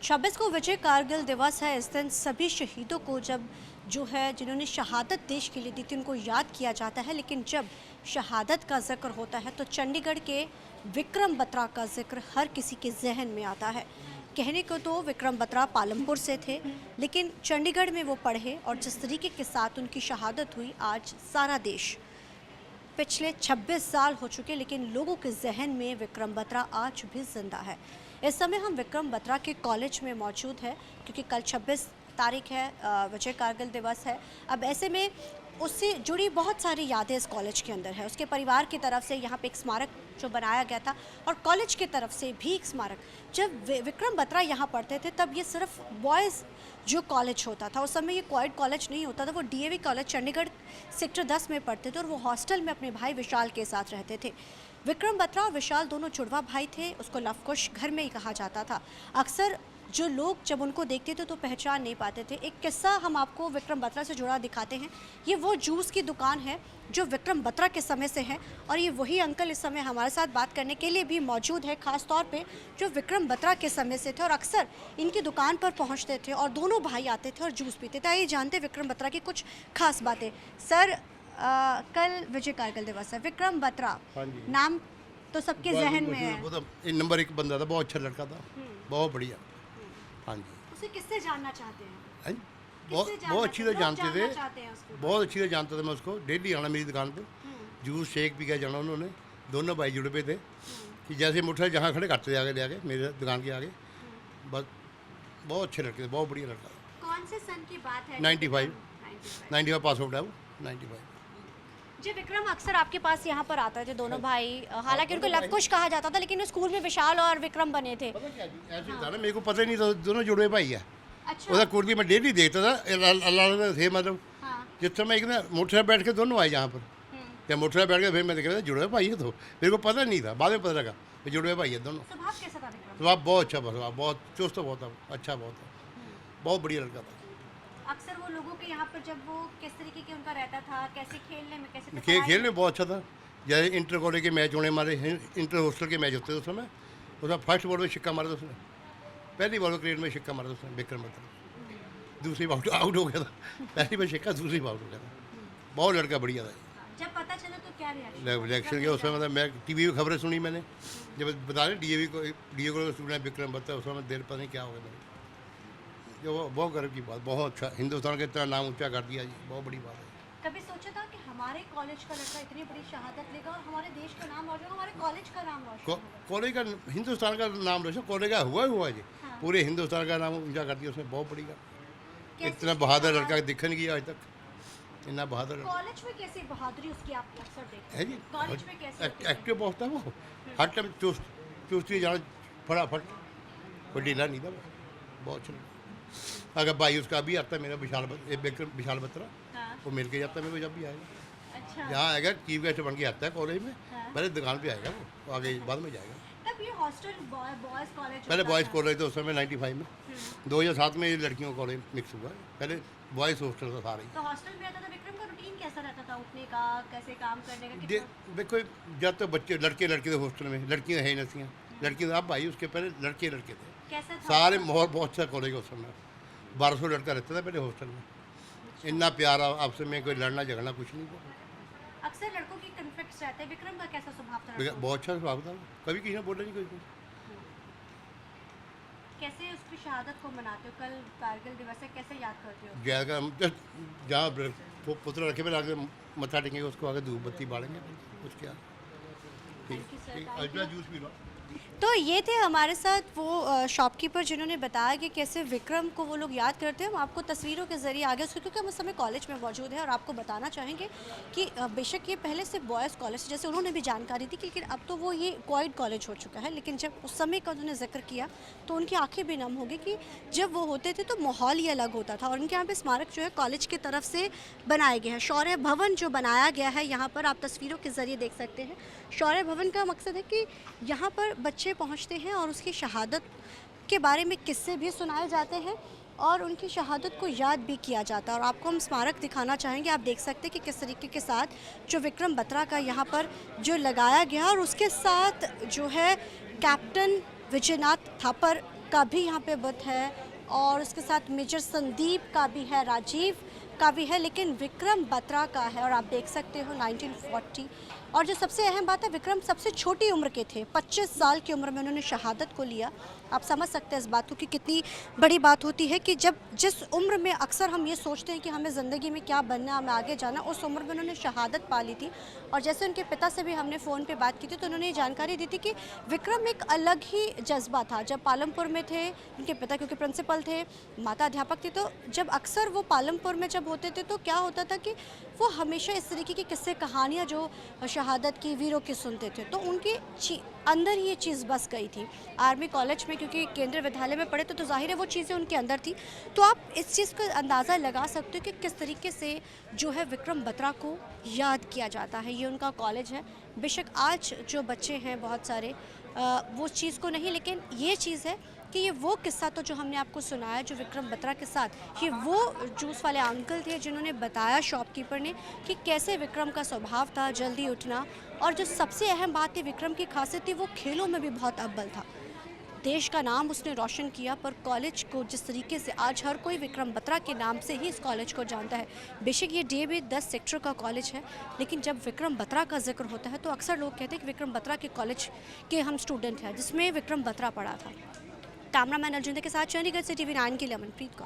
26 को विजय कारगिल दिवस है। इस दिन सभी शहीदों को जिन्होंने शहादत देश के लिए दी थी उनको याद किया जाता है। लेकिन जब शहादत का जिक्र होता है तो चंडीगढ़ के विक्रम बत्रा का जिक्र हर किसी के जहन में आता है। कहने को तो विक्रम बत्रा पालमपुर से थे, लेकिन चंडीगढ़ में वो पढ़े और जिस तरीके के साथ उनकी शहादत हुई, आज सारा देश पिछले 26 साल हो चुके लेकिन लोगों के जहन में विक्रम बत्रा आज भी जिंदा है। इस समय हम विक्रम बत्रा के कॉलेज में मौजूद है क्योंकि कल 26 तारीख है, विजय कारगिल दिवस है। अब ऐसे में उससे जुड़ी बहुत सारी यादें इस कॉलेज के अंदर है। उसके परिवार की तरफ से यहाँ पे एक स्मारक जो बनाया गया था और कॉलेज की तरफ से भी एक स्मारक। जब विक्रम बत्रा यहाँ पढ़ते थे तब ये सिर्फ बॉयज़ जो कॉलेज होता था, उस समय ये क्वाइट कॉलेज नहीं होता था। वो डीएवी कॉलेज चंडीगढ़ सेक्टर 10 में पढ़ते थे और वो हॉस्टल में अपने भाई विशाल के साथ रहते थे। विक्रम बत्रा और विशाल दोनों जुड़वा भाई थे। उसको लवकुश घर में ही कहा जाता था। अक्सर जो लोग जब उनको देखते थे तो पहचान नहीं पाते थे। एक किस्सा हम आपको विक्रम बत्रा से जुड़ा दिखाते हैं। ये वो जूस की दुकान है जो विक्रम बत्रा के समय से है और ये वही अंकल इस समय हमारे साथ बात करने के लिए भी मौजूद है, ख़ास तौर पे जो विक्रम बत्रा के समय से थे और अक्सर इनकी दुकान पर पहुंचते थे और दोनों भाई आते थे और जूस पीते थे। आइए जानते विक्रम बत्रा की कुछ खास बातें। सर, कल विजय कारगिल दिवस है। विक्रम बत्रा नाम तो सबके जहन में है। वो तो नंबर 1 बंदा था, बहुत अच्छा लड़का था, बहुत बढ़िया। हाँ जी, उसे किससे जानना चाहते हैं? बहुत अच्छी तरह जानते थे, बहुत अच्छी तरह जानता था मैं उसको। डेली आना मेरी दुकान पे, जूस शेक पी के जाना। उन्होंने दोनों भाई जुड़े पे थे कि जैसे मुठा जहाँ खड़े करते थे आगे ले आगे मेरे दुकान के आगे। बस बहुत अच्छे लड़के थे, बहुत बढ़िया लड़का था। कौन से सन की बात है? 95 पास आउट है वो, 95। जी, विक्रम अक्सर आपके पास यहाँ पर आते थे दोनों भाई। हालांकि उनको लवकुश कहा जाता था लेकिन स्कूल में विशाल और विक्रम बने थे। पता क्या जी, ऐसे था ना, मेरे को पता ही नहीं था दोनों जुड़े भाई है। अच्छा। उसका कुर्ती मैं डेली देखता था, अल्लाह थे मतलब। जिस समय एक ना मोटर बैठ के दोनों आए यहाँ पर, या मोटर बैठ के फिर मैं देख रहा था जुड़े भाई है। तो मेरे को पता नहीं था, बाद में पता लगा कि जुड़े भाई है दोनों। स्वभाव कैसा था विक्रम? स्वभाव बहुत अच्छा, स्वभाव बहुत चुस्त, बहुत अच्छा, बहुत बढ़िया लड़का था। अक्सर वो लोगों के यहाँ पर जब वो किस तरीके के उनका रहता था, कैसे खेलने में, कैसे खेलने में बहुत अच्छा था। जैसे इंटर कॉलेज के मैच होने, हमारे इंटर हॉस्टल के मैच होते थे उस समय, उसमें फर्स्ट बॉल में सिक्का मारा था उसने, पहली बॉल में क्रिकेट में सिक्का मारा था उसने विक्रम बत्रा। दूसरी बार आउट हो गया था, पहली बार सिक्का, दूसरी बार आउट हो गया था। बहुत लड़का बढ़िया था। जब पता चला तो क्या रिएक्शन किया उस समय? मतलब मैं टीवी में खबरें सुनी मैंने, जब बता रहे डीएवी को स्टूडेंट विक्रम बत्रा, उस समय देर पता नहीं क्या हो गया मेरे। जो बहुत गर्व की बात, बहुत अच्छा, हिंदुस्तान का इतना नाम ऊंचा कर दिया जी, बहुत बड़ी बात है। कभी सोचा था कि हमारे कॉलेज का लड़का इतनी बड़ी शहादत लेगा और हमारे देश का नाम रोशन, हमारे कॉलेज का नाम रोशन? कॉलेज का, हिंदुस्तान का नाम रोशन कॉलेज का हुआ जी। हाँ। पूरे हिंदुस्तान का नाम ऊंचा कर दिया उसने, बहुत बड़ी बात। इतना बहादुर लड़का दिखा नहीं गया आज तक, इतना बहादुर। कॉलेज में कैसी बहादुरी उसकी आप अक्सर देखते हैं जी? कॉलेज में कैसे एक्टिव बहुत था वो, हर टाइम चुस्ती जाना, फटाफट, कोई ढीला नहीं था वो, बहुत अच्छा। अगर भाई उसका भी आता है मेरा विशाल बत्रा, वो मिल के जाता है मेरे को जब भी आएगा। अच्छा। यहाँ आएगा चीफ गेस्ट बन के आता है कॉलेज में। पहले दुकान पे आएगा वो, आगे बाद में जाएगा। तब ये हॉस्टल बॉयज कॉलेज, पहले बॉयज़ कॉलेज था उस समय 95 में। 2007 में ये लड़कियों का कॉलेज मिक्स हुआ है। पहले बॉयज़ हॉस्टल था सारे। तो हॉस्टल में आता था विक्रम का रूटीन कैसा रहता था? उठने का, कैसे काम करने का? देखो, जब तो बच्चे लड़के थे हॉस्टल में, लड़कियाँ है नहीं, लड़की आप भाई उसके पहले लड़के थे। कैसा था सारे माहौल बहुत अच्छा कॉलेज उस समय। 1200 लड़का रहता था पहले हॉस्टल में। इतना प्यारा, आपसे में कोई लड़ना झगड़ना कुछ नहीं था। अक्सर लड़कों की कॉन्फ्लिक्ट्स रहते हैं, विक्रम का कैसा स्वभाव था? बहुत अच्छा स्वभाव था, कभी किसी ने बोला नहीं कोई को। कैसे उसकी शहादत को मनाते हो? कल कारगिल दिवस है, कैसे याद करते हो? जाएगा हम जहाँ पुत्र रखे में आगे मत्था टेकेंगे, उसको आगे धूप बत्ती बालेंगे, कुछ क्या। ठीक, जूस पी लो। तो ये थे हमारे साथ वो शॉपकीपर जिन्होंने बताया कि कैसे विक्रम को वो लोग याद करते हैं। हम आपको तस्वीरों के ज़रिए आगे उसको, क्योंकि हम उस समय कॉलेज में मौजूद है और आपको बताना चाहेंगे कि बेशक ये पहले से बॉयज़ कॉलेज जैसे उन्होंने भी जानकारी दी, लेकिन अब तो वो ये क्वाइट कॉलेज हो चुका है। लेकिन जब उस समय का उन्होंने जिक्र किया तो उनकी आंखें भी नम हो गई कि जब वो होते थे तो माहौल ही अलग होता था। और उनके यहाँ पर स्मारक जो है कॉलेज की तरफ से बनाए गए हैं। शौर्य भवन जो बनाया गया है यहाँ पर, आप तस्वीरों के ज़रिए देख सकते हैं। शौर्य भवन का मकसद है कि यहाँ पर बच्चे पहुँचते हैं और उसकी शहादत के बारे में किस्से भी सुनाए जाते हैं और उनकी शहादत को याद भी किया जाता है। और आपको हम स्मारक दिखाना चाहेंगे। आप देख सकते हैं कि किस तरीके के साथ जो विक्रम बत्रा का यहाँ पर जो लगाया गया और उसके साथ जो है कैप्टन विजयनाथ थापर का भी यहाँ पे बुत है और उसके साथ मेजर संदीप का भी है, राजीव का भी है, लेकिन विक्रम बत्रा का है। और आप देख सकते हो 1940। और जो सबसे अहम बात है, विक्रम सबसे छोटी उम्र के थे, 25 साल की उम्र में उन्होंने शहादत को लिया। आप समझ सकते हैं इस बात को कि कितनी बड़ी बात होती है कि जब जिस उम्र में अक्सर हम ये सोचते हैं कि हमें ज़िंदगी में क्या बनना, हमें आगे जाना, उस उम्र में उन्होंने शहादत पा ली थी। और जैसे उनके पिता से भी हमने फ़ोन पे बात की थी तो उन्होंने ये जानकारी दी थी कि विक्रम एक अलग ही जज्बा था। जब पालमपुर में थे, उनके पिता क्योंकि प्रिंसिपल थे, माता अध्यापक थी, तो जब अक्सर वो पालमपुर में जब होते थे तो क्या होता था कि वो हमेशा इस तरीके की किस्से कहानियाँ जो शहादत की, वीरों की सुनते थे, तो उनके अंदर ही ये चीज़ बस गई थी। आर्मी कॉलेज में क्योंकि केंद्रीय विद्यालय में पढ़े थे तो जाहिर है वो चीज़ें उनके अंदर थी। तो आप इस चीज़ का अंदाज़ा लगा सकते हो कि किस तरीके से जो है विक्रम बत्रा को याद किया जाता है। ये उनका कॉलेज है। बेशक आज जो बच्चे हैं बहुत सारे वो चीज़ को नहीं, लेकिन ये चीज़ है कि ये वो किस्सा तो जो हमने आपको सुनाया जो विक्रम बत्रा के साथ, ये वो जूस वाले अंकल थे जिन्होंने बताया शॉपकीपर ने कि कैसे विक्रम का स्वभाव था जल्दी उठना। और जो सबसे अहम बात थी विक्रम की खासियत थी, वो खेलों में भी बहुत अव्वल था। देश का नाम उसने रोशन किया। पर कॉलेज को जिस तरीके से आज हर कोई विक्रम बत्रा के नाम से ही इस कॉलेज को जानता है। बेशक ये DAV 10 सेक्टर का कॉलेज है, लेकिन जब विक्रम बत्रा का जिक्र होता है तो अक्सर लोग कहते हैं कि विक्रम बत्रा के कॉलेज के हम स्टूडेंट हैं जिसमें विक्रम बत्रा पढ़ा था। कैमरामैन अर्जुन के साथ चंडीगढ़ से TV9 के लिए अमनप्रीत कौर।